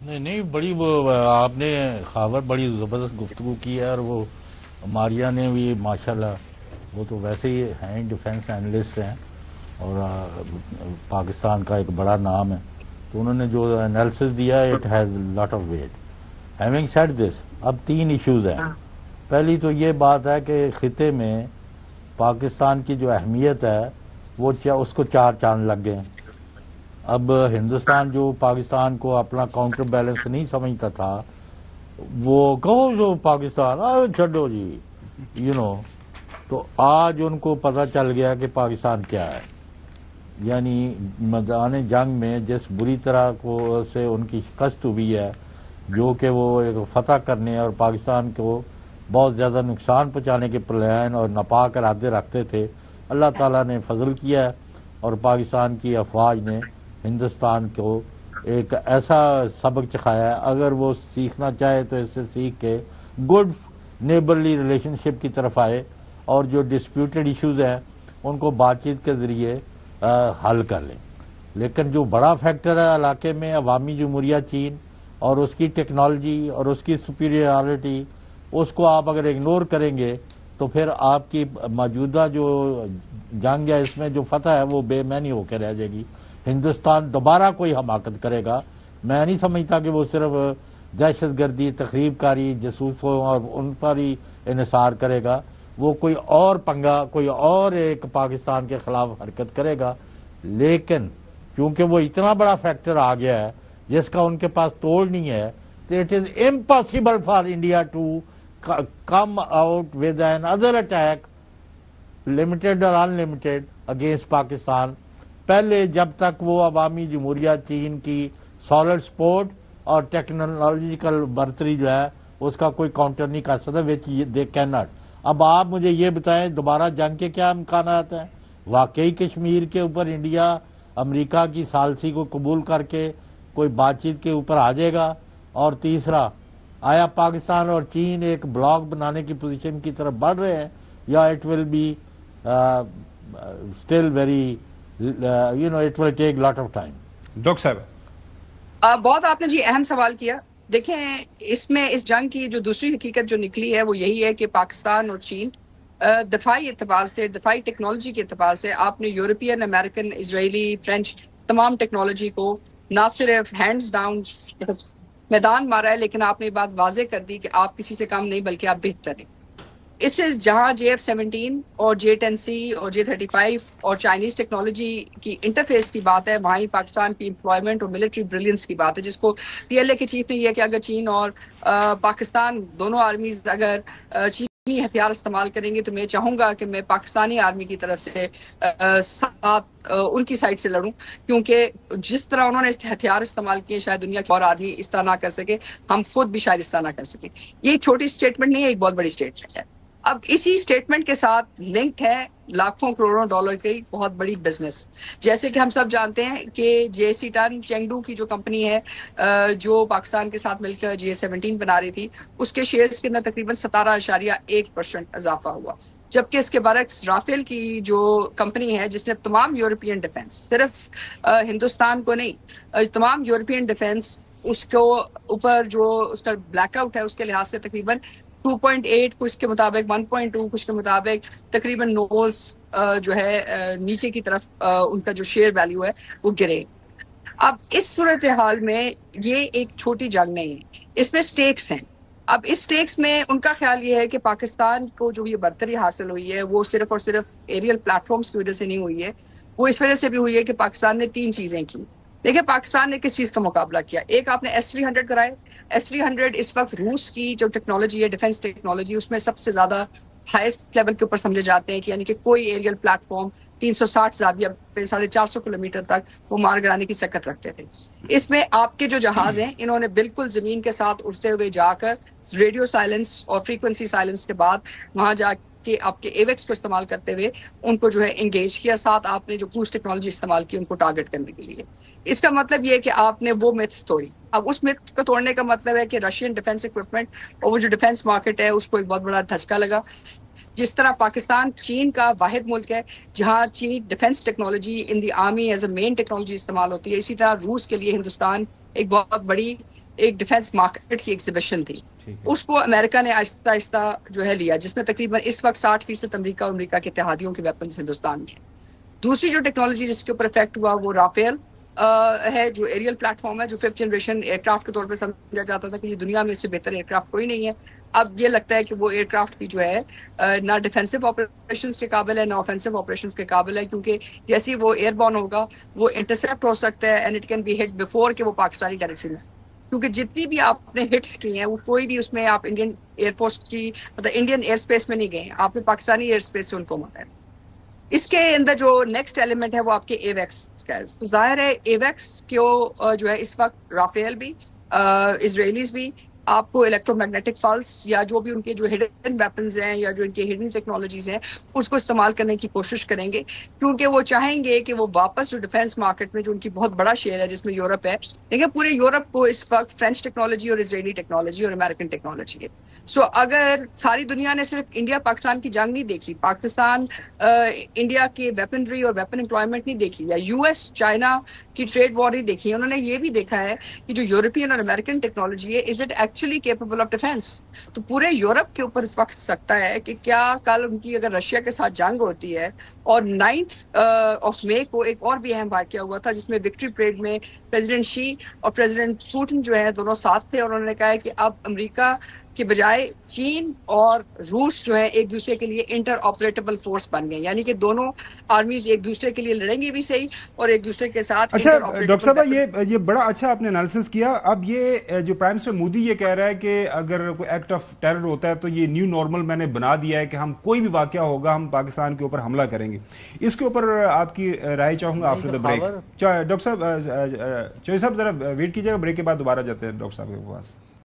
نہیں نہیں، بڑی وہ آپ نے خاور بڑی زبردست گفتگو کی ہے، اور وہ ماریا نے بھی ماشاءاللہ، وہ تو ویسے ہی ہیں ڈیفنس اینالسٹ ہیں اور پاکستان کا ایک بڑا نام ہے، تو انہوں نے جو انالیسس دیا it has lot of weight. Having said this, اب 3 ایشوز ہیں۔ پہلی تو یہ بات ہے کہ خطے میں پاکستان کی جو اہمیت ہے وہ اس کو 4 چاند لگ گئے ہیں۔ اب ہندوستان جو پاکستان کو اپنا کاؤنٹر بیلنس نہیں سمجھتا تھا، وہ کہو جو پاکستان چھڈو جی تو آج ان کو پتہ چل گیا کہ پاکستان کیا ہے۔ یعنی میدان جنگ میں جس بری طرح کو سے ان کی شکست ہوئی ہے، جو کہ وہ ایک فتح کرنے اور پاکستان کو بہت زیادہ نقصان پہنچانے کے پلان اور ناپاک ارادے رکھتے تھے، اللہ تعالیٰ نے فضل کیا ہے اور پاکستان کی افواج نے ہندوستان کو ایک ایسا سبق چکھایا ہے۔ اگر وہ سیکھنا چاہے تو اس سے سیکھ کے گڈ نیبرلی ریلیشن شپ کی طرف آئے اور جو ڈسپیوٹڈ ایشوز ہیں ان کو بات چیت کے ذریعے حل کر لیں۔ لیکن جو بڑا فیکٹر ہے علاقے میں، عوامی جمہوریہ چین اور اس کی ٹیکنالوجی اور اس کی سپیریارٹی، اس کو آپ اگر اگنور کریں گے تو پھر آپ کی موجودہ جو جنگ ہے اس میں جو فتح ہے وہ بے معنی ہو کے رہ جائے گی۔ ہندوستان دوبارہ کوئی حماقت کرے گا، میں نہیں سمجھتا کہ وہ صرف دہشت گردی، تخریب کاری، جاسوسوں اور ان پر ہی انحصار کرے گا، وہ کوئی اور پنگا، کوئی اور ایک پاکستان کے خلاف حرکت کرے گا۔ لیکن کیونکہ وہ اتنا بڑا فیکٹر آ گیا ہے جس کا ان کے پاس توڑ نہیں ہے، تو it is impossible for India to come out with another attack limited اور ان لمیٹڈ اگینسٹ پاکستان۔ پہلے جب تک وہ عوامی جمہوریہ چین کی سالڈ سپورٹ اور ٹیکنالوجیکل برتری جو ہے اس کا کوئی کاؤنٹر نہیں کر سکتا، وچ دے کین ناٹ۔ اب آپ مجھے یہ بتائیں دوبارہ جنگ کے کیا امکانات ہیں؟ واقعی کشمیر کے اوپر انڈیا امریکہ کی ثالثی کو قبول کر کے کوئی بات چیت کے اوپر آ جائے گا؟ اور تیسرا، آیا پاکستان اور چین ایک بلاک بنانے کی پوزیشن کی طرف بڑھ رہے ہیں، یا it will be still very it will take lot of time? Doctor صاحب، بہت آپ نے جی اہم سوال کیا۔ دیکھیں اس جنگ کی جو دوسری حقیقت جو نکلی ہے وہ یہی ہے کہ پاکستان اور چین دفاعی اعتبار سے، دفاعی ٹیکنالوجی کے اعتبار سے آپ نے یورپین، امریکن، اسرائیلی، فرینچ تمام ٹیکنالوجی کو نہ صرف ہینڈز ڈاؤن میدان مارا ہے، لیکن آپ نے یہ بات واضح کر دی کہ آپ کسی سے کم نہیں بلکہ آپ بہتر ہیں۔ اس سے جہاں JF-17 اور J-10C اور J-35 اور چائنیز ٹیکنالوجی کی انٹرفیس کی بات ہے، وہاں ہی پاکستان کی امپلائمنٹ اور ملٹری بریلینس کی بات ہے، جس کو PLA کے چیف نے یہ کہ اگر چین اور پاکستان دونوں آرمیز اگر چینی ہتھیار استعمال کریں گے تو میں چاہوں گا کہ میں پاکستانی آرمی کی طرف سے ساتھ ان کی سائڈ سے لڑوں، کیونکہ جس طرح انہوں نے ہتھیار استعمال کیے شاید دنیا کی اور آرمی اس طرح نہ کر سکے، ہم خود بھی شاید اس طرح نہ کر سکے۔ یہ ایک چھوٹی سٹیٹمنٹ نہیں ہے، ایک بہت بڑی سٹیٹمنٹ ہے۔ اب اسی سٹیٹمنٹ کے ساتھ لنکڈ ہے لاکھوں کروڑوں ڈالر کی بہت بڑی بزنس، جیسے کہ ہم سب جانتے ہیں کہ JC ٹن چینگڈو کی جو کمپنی ہے جو پاکستان کے ساتھ مل کر JS-17 بنا رہی تھی، اس کے شیئرز کے اندر تقریباً 17.1% اضافہ ہوا، جبکہ اس کے برعکس رافیل کی جو کمپنی ہے جس نے تمام یورپین ڈیفنس، صرف ہندوستان کو نہیں، تمام یورپین ڈیفنس اس کو اوپر جو اس کا بلیک آؤٹ ہے اس کے لحاظ سے تقریباً 2.8 کچھ کے مطابق 1.2 کچھ کے مطابق تقریباً نوز جو ہے نیچے کی طرف ان کا جو شیئر ویلیو ہے وہ گرے۔ اب اس صورتحال میں یہ ایک چھوٹی جنگ نہیں ہے، اس میں سٹیکس ہیں۔ اب اس سٹیکس میں ان کا خیال یہ ہے کہ پاکستان کو جو یہ برتری حاصل ہوئی ہے وہ صرف اور صرف ایریل پلیٹ فارمز کی وجہ سے نہیں ہوئی ہے، وہ اس وجہ سے بھی ہوئی ہے کہ پاکستان نے 3 چیزیں کی۔ دیکھیں پاکستان نے کس چیز کا مقابلہ کیا، ایک آپ نے S-300 کرائے۔ S-300 اس وقت روس کی جو ٹیکنالوجی ہے، ڈیفنس ٹیکنالوجی، اس میں سب سے زیادہ ہائیسٹ لیول کے اوپر سمجھے جاتے ہیں کہ یعنی کہ کوئی ایریل پلیٹ فارم 360 زاویہ پہ 450 کلومیٹر تک وہ مار گرانے کی سکت رکھتے تھے۔ اس میں آپ کے جو جہاز ہیں انہوں نے بالکل زمین کے ساتھ اڑتے ہوئے جا کر ریڈیو سائلنس اور فریکوینسی سائلنس کے بعد وہاں جا کہ آپ کے ایویکس کو استعمال کرتے ہوئے ان کو جو ہے انگیج کیا، ساتھ آپ نے جو کروز ٹیکنالوجی استعمال کی ان کو ٹارگٹ کرنے کے لیے۔ اس کا مطلب یہ ہے کہ آپ نے وہ میتھ توڑی۔ اب اس میتھ کو توڑنے کا مطلب ہے کہ رشین ڈیفنس اکوپمنٹ اور وہ جو ڈیفنس مارکیٹ ہے اس کو ایک بہت بڑا دھچکا لگا۔ جس طرح پاکستان چین کا واحد ملک ہے جہاں چینی defence technology in the army as a main technology استعمال ہوتی ہے، اسی طرح روس کے لیے ہندوستان ایک بہت بڑی ایک ڈیفینس مارکیٹ کی ایگزیبیشن تھی. اس کو امریکہ نے آہستہ آہستہ جو ہے لیا، جس میں تقریباً اس وقت 60% امریکہ اور امریکہ کے اتحادیوں کے ویپنز ہندوستان میں. دوسری جو ٹیکنالوجی جس کے اوپر افیکٹ ہوا وہ رافیل ہے، جو ایریل پلیٹ فارم ہے، جو 5th جنریشن ایئر کرافٹ کے طور پہ سمجھا جاتا تھا کہ یہ دنیا میں اس سے بہتر ایئر کرافٹ کوئی نہیں ہے. اب یہ لگتا ہے کہ وہ ایئر کرافٹ بھی جو ہے نہ ڈیفینسو آپریشنز کے قابل ہے نہ آفینسو آپریشنز کے قابل ہے، کیونکہ جیسے وہ ایئر بورن ہوگا وہ انٹرسیپٹ ہو سکتا ہے and it can be hit before کہ وہ پاکستانی ڈائریکشن ہے. کیونکہ جتنی بھی آپ نے ہٹس کی ہیں وہ کوئی بھی اس میں آپ انڈین ایئر فورس کی مطلب انڈین ایئر اسپیس میں نہیں گئے ہیں، آپ نے پاکستانی ایئر اسپیس سے ان کو مارا ہے. اس کے اندر جو نیکسٹ ایلیمنٹ ہے وہ آپ کے ایویکس کا ہے. تو ظاہر ہے ایویکس کو جو ہے اس وقت رافیل بھی اسرائیلیز بھی آپ کو الیکٹرو میگنیٹک پلس یا جو بھی ان کے جو ہڈن ویپنز ہیں یا جو ان کے ہڈن ٹیکنالوجیز ہیں اس کو استعمال کرنے کی کوشش کریں گے، کیونکہ وہ چاہیں گے کہ وہ واپس جو ڈیفینس مارکیٹ میں جو ان کی بہت بڑا شیئر ہے جس میں یورپ ہے، لیکن پورے یورپ کو اس وقت فرینچ ٹیکنالوجی اور اسرائیلی ٹیکنالوجی اور امریکن ٹیکنالوجی ہے. سو اگر ساری دنیا نے صرف انڈیا پاکستان کی جنگ نہیں دیکھی، پاکستان انڈیا کی ویپنری اور ویپن امپلائمنٹ نہیں دیکھی، یا یو ایس چائنا کی ٹریڈ وار نہیں دیکھی، انہوں نے یہ بھی دیکھا ہے کہ جو یورپین اور امریکن ٹیکنالوجی ہے is it actually capable of defence. تو پورے یورپ کے اوپر اس وقت سکتا ہے کہ کیا کل ان کی اگر رشیا کے ساتھ جنگ ہوتی ہے. اور 9 مئی کو ایک اور بھی اہم واقعہ ہوا تھا جس میں وکٹری پریڈ میں پریزیڈنٹ شی اور پریزیڈنٹ پوٹن جو ہے دونوں ساتھ تھے، اور انہوں نے کہا ہے کہ اب امریکہ کے بجائے چین اور روس جو ہے ایک دوسرے کے لیے انٹر آپریٹبل فورس بن گئے، یعنی کہ دونوں آرمیز ایک دوسرے کے لیے لڑیں گی بھی صحیح اور ایک دوسرے کے ساتھ. اچھا ڈاکٹر صاحب، یہ بڑا اچھا آپ نے انالیسس کیا. اب یہ جو پرائم منسٹر مودی یہ کہہ رہا ہے کہ اگر کوئی ایکٹ آف ٹیرر ہوتا ہے تو یہ نیو نارمل میں نے بنا دیا ہے کہ ہم کوئی بھی واقعہ ہوگا ہم پاکستان کے اوپر حملہ کریں گے. اس کے اوپر آپ کی رائے چاہوں گا آفٹر دا بریک. ڈاکٹر صاحب چوہدری صاحب ذرا ویٹ کیجیے گا، بریک کے بعد دوبارہ جاتے ہیں ڈاکٹر صاحب کے پاس.